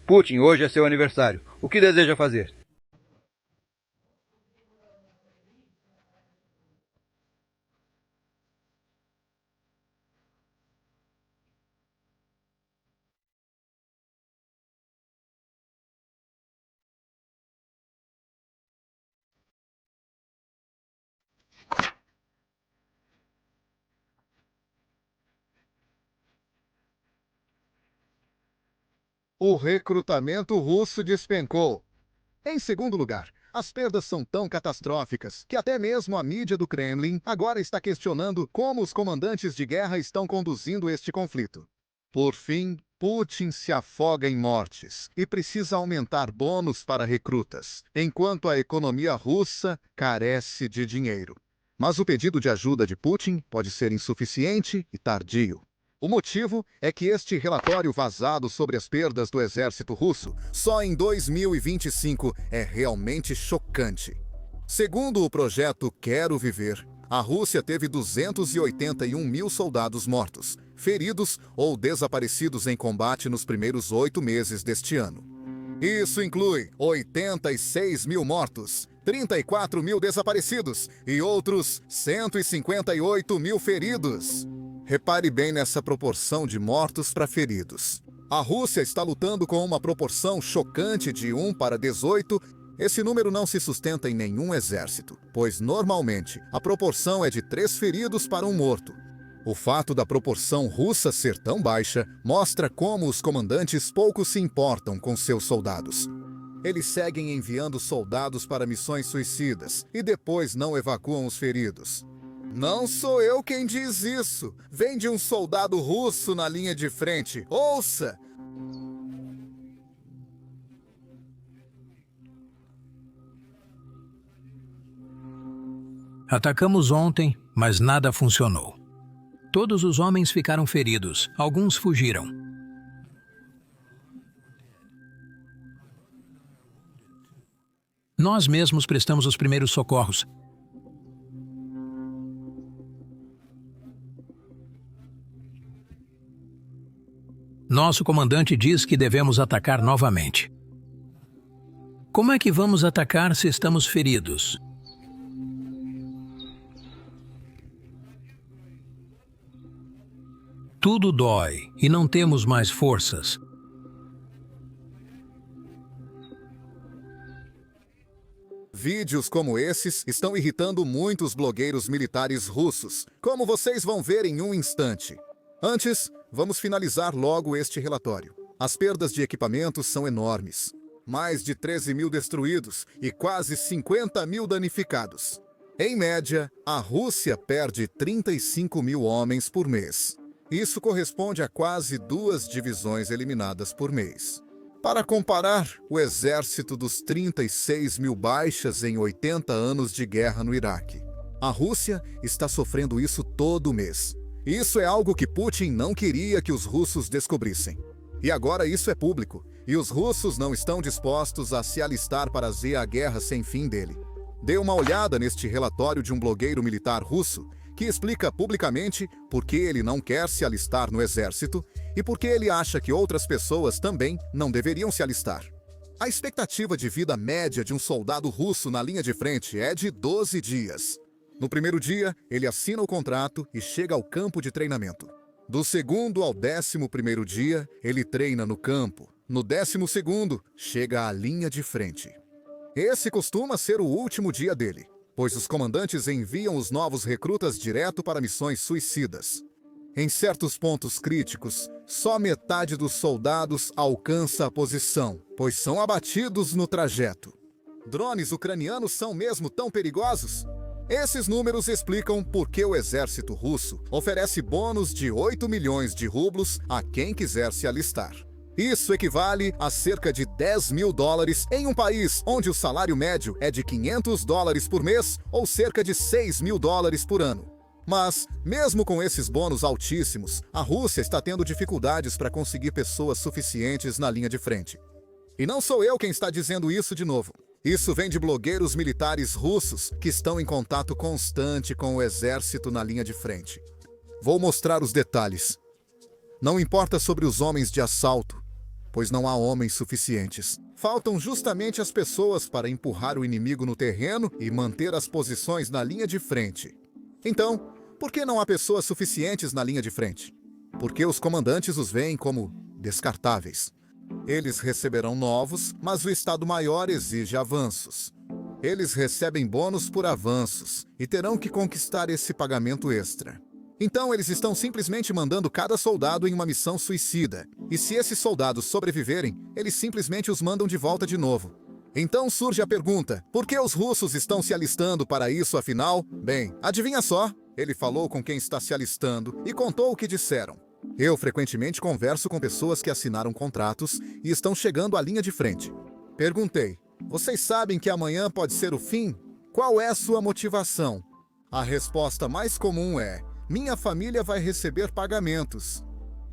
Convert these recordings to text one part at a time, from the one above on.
Putin, hoje é seu aniversário. O que deseja fazer? O recrutamento russo despencou. Em segundo lugar, as perdas são tão catastróficas que até mesmo a mídia do Kremlin agora está questionando como os comandantes de guerra estão conduzindo este conflito. Por fim, Putin se afoga em mortes e precisa aumentar bônus para recrutas, enquanto a economia russa carece de dinheiro. Mas o pedido de ajuda de Putin pode ser insuficiente e tardio. O motivo é que este relatório vazado sobre as perdas do exército russo só em 2025 é realmente chocante. Segundo o projeto Quero Viver, a Rússia teve 281 mil soldados mortos, feridos ou desaparecidos em combate nos primeiros 8 meses deste ano. Isso inclui 86 mil mortos, 34 mil desaparecidos e outros 158 mil feridos. Repare bem nessa proporção de mortos para feridos. A Rússia está lutando com uma proporção chocante de 1 para 18. Esse número não se sustenta em nenhum exército, pois normalmente a proporção é de 3 feridos para 1 morto. O fato da proporção russa ser tão baixa mostra como os comandantes pouco se importam com seus soldados. Eles seguem enviando soldados para missões suicidas e depois não evacuam os feridos. Não sou eu quem diz isso. Vem de um soldado russo na linha de frente. Ouça! Atacamos ontem, mas nada funcionou. Todos os homens ficaram feridos, alguns fugiram. Nós mesmos prestamos os primeiros socorros. Nosso comandante diz que devemos atacar novamente. Como é que vamos atacar se estamos feridos? Tudo dói e não temos mais forças. Vídeos como esses estão irritando muitos blogueiros militares russos, como vocês vão ver em um instante. Antes, vamos finalizar logo este relatório. As perdas de equipamentos são enormes. Mais de 13 mil destruídos e quase 50 mil danificados. Em média, a Rússia perde 35 mil homens por mês. Isso corresponde a quase 2 divisões eliminadas por mês. Para comparar, o exército dos 36 mil baixas em 80 anos de guerra no Iraque. A Rússia está sofrendo isso todo mês. Isso é algo que Putin não queria que os russos descobrissem. E agora isso é público, e os russos não estão dispostos a se alistar para ver a guerra sem fim dele. Dê uma olhada neste relatório de um blogueiro militar russo que explica publicamente por que ele não quer se alistar no exército e por que ele acha que outras pessoas também não deveriam se alistar. A expectativa de vida média de um soldado russo na linha de frente é de 12 dias. No primeiro dia, ele assina o contrato e chega ao campo de treinamento. Do segundo ao 11º dia, ele treina no campo. No 12º, chega à linha de frente. Esse costuma ser o último dia dele, pois os comandantes enviam os novos recrutas direto para missões suicidas. Em certos pontos críticos, só metade dos soldados alcança a posição, pois são abatidos no trajeto. Drones ucranianos são mesmo tão perigosos? Esses números explicam por que o exército russo oferece bônus de 8 milhões de rublos a quem quiser se alistar. Isso equivale a cerca de 10 mil dólares em um país onde o salário médio é de 500 dólares por mês ou cerca de 6 mil dólares por ano. Mas, mesmo com esses bônus altíssimos, a Rússia está tendo dificuldades para conseguir pessoas suficientes na linha de frente. E não sou eu quem está dizendo isso de novo. Isso vem de blogueiros militares russos que estão em contato constante com o exército na linha de frente. Vou mostrar os detalhes. Não importa sobre os homens de assalto. pois não há homens suficientes. Faltam justamente as pessoas para empurrar o inimigo no terreno e manter as posições na linha de frente. Então, por que não há pessoas suficientes na linha de frente? Porque os comandantes os veem como descartáveis. Eles receberão novos, mas o Estado-Maior exige avanços. Eles recebem bônus por avanços e terão que conquistar esse pagamento extra. Então eles estão simplesmente mandando cada soldado em uma missão suicida. E se esses soldados sobreviverem, eles simplesmente os mandam de volta de novo. Então surge a pergunta, por que os russos estão se alistando para isso afinal? Bem, adivinha só, ele falou com quem está se alistando e contou o que disseram. Eu frequentemente converso com pessoas que assinaram contratos e estão chegando à linha de frente. Perguntei, vocês sabem que amanhã pode ser o fim? Qual é a sua motivação? A resposta mais comum é, minha família vai receber pagamentos.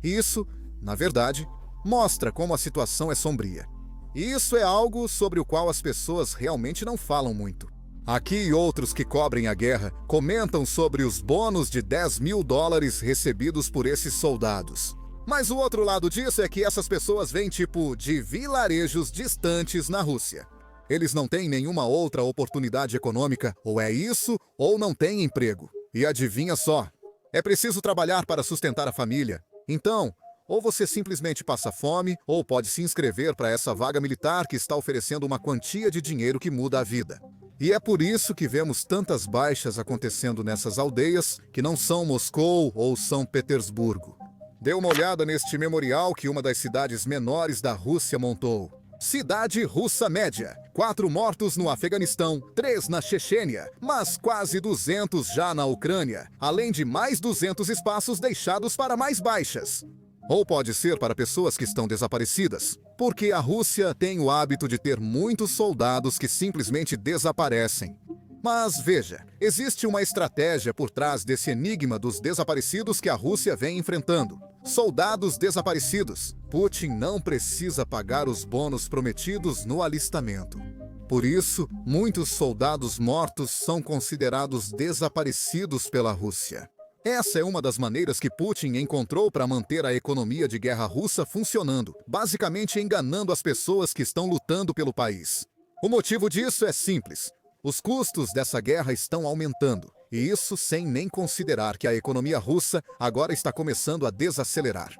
Isso, na verdade, mostra como a situação é sombria. E isso é algo sobre o qual as pessoas realmente não falam muito. Aqui e outros que cobrem a guerra comentam sobre os bônus de $10.000 recebidos por esses soldados. Mas o outro lado disso é que essas pessoas vêm tipo de vilarejos distantes na Rússia. Eles não têm nenhuma outra oportunidade econômica, ou é isso, ou não têm emprego. E adivinha só, é preciso trabalhar para sustentar a família. Então, ou você simplesmente passa fome, ou pode se inscrever para essa vaga militar que está oferecendo uma quantia de dinheiro que muda a vida. E é por isso que vemos tantas baixas acontecendo nessas aldeias que não são Moscou ou São Petersburgo. Dê uma olhada neste memorial que uma das cidades menores da Rússia montou. Cidade russa média. 4 mortos no Afeganistão, 3 na Chechênia, mas quase 200 já na Ucrânia, além de mais 200 espaços deixados para mais baixas. Ou pode ser para pessoas que estão desaparecidas, porque a Rússia tem o hábito de ter muitos soldados que simplesmente desaparecem. Mas veja, existe uma estratégia por trás desse enigma dos desaparecidos que a Rússia vem enfrentando. Soldados desaparecidos. Putin não precisa pagar os bônus prometidos no alistamento. Por isso, muitos soldados mortos são considerados desaparecidos pela Rússia. Essa é uma das maneiras que Putin encontrou para manter a economia de guerra russa funcionando, basicamente enganando as pessoas que estão lutando pelo país. O motivo disso é simples. Os custos dessa guerra estão aumentando, e isso sem nem considerar que a economia russa agora está começando a desacelerar.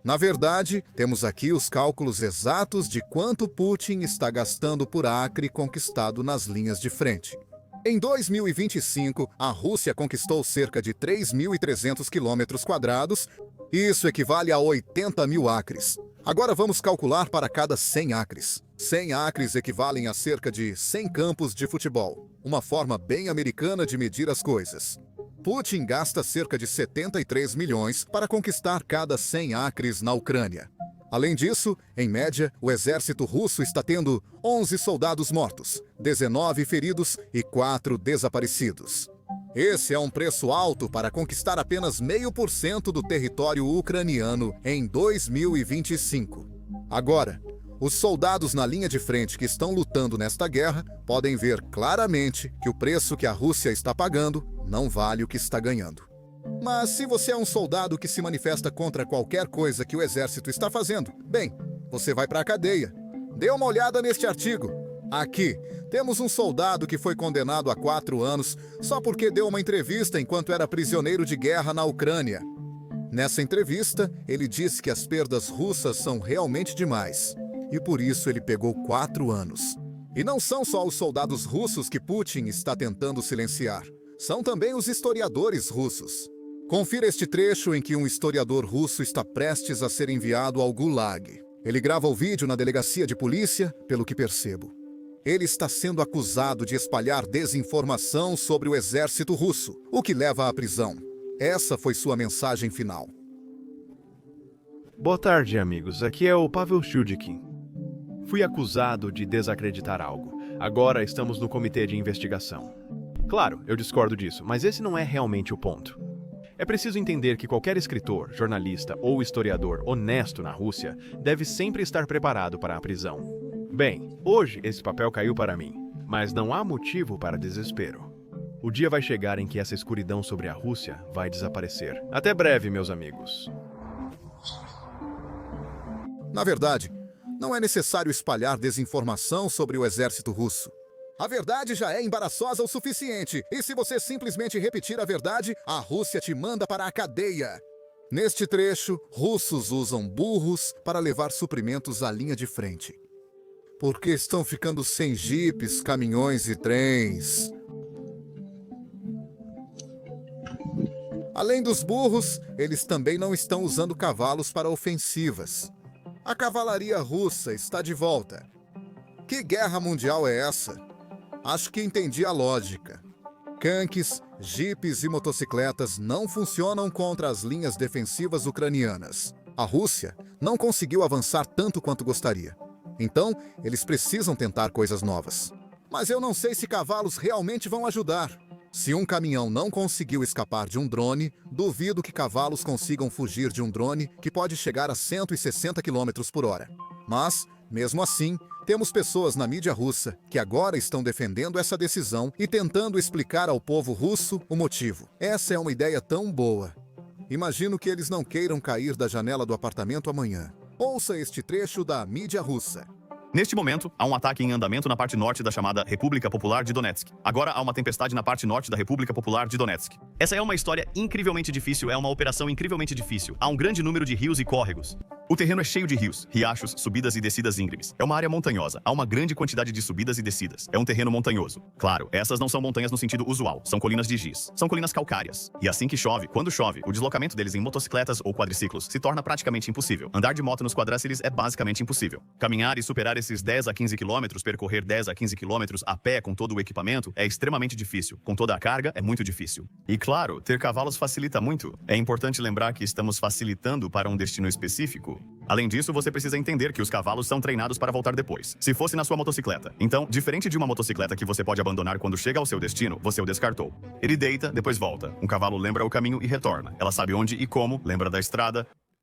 Na verdade, temos aqui os cálculos exatos de quanto Putin está gastando por acre conquistado nas linhas de frente. Em 2025, a Rússia conquistou cerca de 3.300 km², isso equivale a 80 mil acres. Agora vamos calcular para cada 100 acres. 100 acres equivalem a cerca de 100 campos de futebol, uma forma bem americana de medir as coisas. Putin gasta cerca de 73 milhões para conquistar cada 100 acres na Ucrânia. Além disso, em média, o exército russo está tendo 11 soldados mortos, 19 feridos e 4 desaparecidos. Esse é um preço alto para conquistar apenas 0,5% do território ucraniano em 2025. Agora, os soldados na linha de frente que estão lutando nesta guerra podem ver claramente que o preço que a Rússia está pagando não vale o que está ganhando. Mas se você é um soldado que se manifesta contra qualquer coisa que o exército está fazendo, bem, você vai para a cadeia. Dê uma olhada neste artigo. Aqui, temos um soldado que foi condenado a 4 anos só porque deu uma entrevista enquanto era prisioneiro de guerra na Ucrânia. Nessa entrevista, ele disse que as perdas russas são realmente demais. E por isso ele pegou 4 anos. E não são só os soldados russos que Putin está tentando silenciar. São também os historiadores russos. Confira este trecho em que um historiador russo está prestes a ser enviado ao Gulag. Ele grava o vídeo na delegacia de polícia, pelo que percebo. Ele está sendo acusado de espalhar desinformação sobre o exército russo, o que leva à prisão. Essa foi sua mensagem final. Boa tarde, amigos. Aqui é o Pavel Chudikin. Fui acusado de desacreditar algo. Agora estamos no comitê de investigação. Claro, eu discordo disso, mas esse não é realmente o ponto. É preciso entender que qualquer escritor, jornalista ou historiador honesto na Rússia deve sempre estar preparado para a prisão. Bem, hoje esse papel caiu para mim, mas não há motivo para desespero. O dia vai chegar em que essa escuridão sobre a Rússia vai desaparecer. Até breve, meus amigos. Na verdade, Não é necessário espalhar desinformação sobre o exército russo. A verdade já é embaraçosa o suficiente, e se você simplesmente repetir a verdade, a Rússia te manda para a cadeia. Neste trecho, russos usam burros para levar suprimentos à linha de frente. Porque estão ficando sem jipes, caminhões e trens. Além dos burros, eles também não estão usando cavalos para ofensivas. A cavalaria russa está de volta. Que guerra mundial é essa? Acho que entendi a lógica. Tanques, jipes e motocicletas não funcionam contra as linhas defensivas ucranianas. A Rússia não conseguiu avançar tanto quanto gostaria. Então, eles precisam tentar coisas novas. Mas eu não sei se cavalos realmente vão ajudar. Se um caminhão não conseguiu escapar de um drone, duvido que cavalos consigam fugir de um drone que pode chegar a 160 km por hora. Mas, mesmo assim, temos pessoas na mídia russa que agora estão defendendo essa decisão e tentando explicar ao povo russo o motivo. Essa é uma ideia tão boa. Imagino que eles não queiram cair da janela do apartamento amanhã. Ouça este trecho da mídia russa. Neste momento, há um ataque em andamento na parte norte da chamada República Popular de Donetsk. Agora há uma tempestade na parte norte da República Popular de Donetsk. Essa é uma história incrivelmente difícil, é uma operação incrivelmente difícil. Há um grande número de rios e córregos. O terreno é cheio de rios, riachos, subidas e descidas íngremes. É uma área montanhosa, há uma grande quantidade de subidas e descidas. É um terreno montanhoso. Claro, essas não são montanhas no sentido usual, são colinas de giz. São colinas calcárias. E assim que chove, quando chove, o deslocamento deles em motocicletas ou quadriciclos se torna praticamente impossível. Andar de moto nos quadráciles é basicamente impossível. Caminhar e superar esses 10 a 15 quilômetros, percorrer 10 a 15 quilômetros a pé com todo o equipamento é extremamente difícil. Com toda a carga, é muito difícil. E claro, ter cavalos facilita muito. É importante lembrar que estamos facilitando para um destino específico. Além disso, você precisa entender que os cavalos são treinados para voltar depois. Se fosse na sua motocicleta. Então, diferente de uma motocicleta que você pode abandonar quando chega ao seu destino, você o descartou. Ele deita, depois volta. Um cavalo lembra o caminho e retorna. Ela sabe onde e como, lembra da estrada,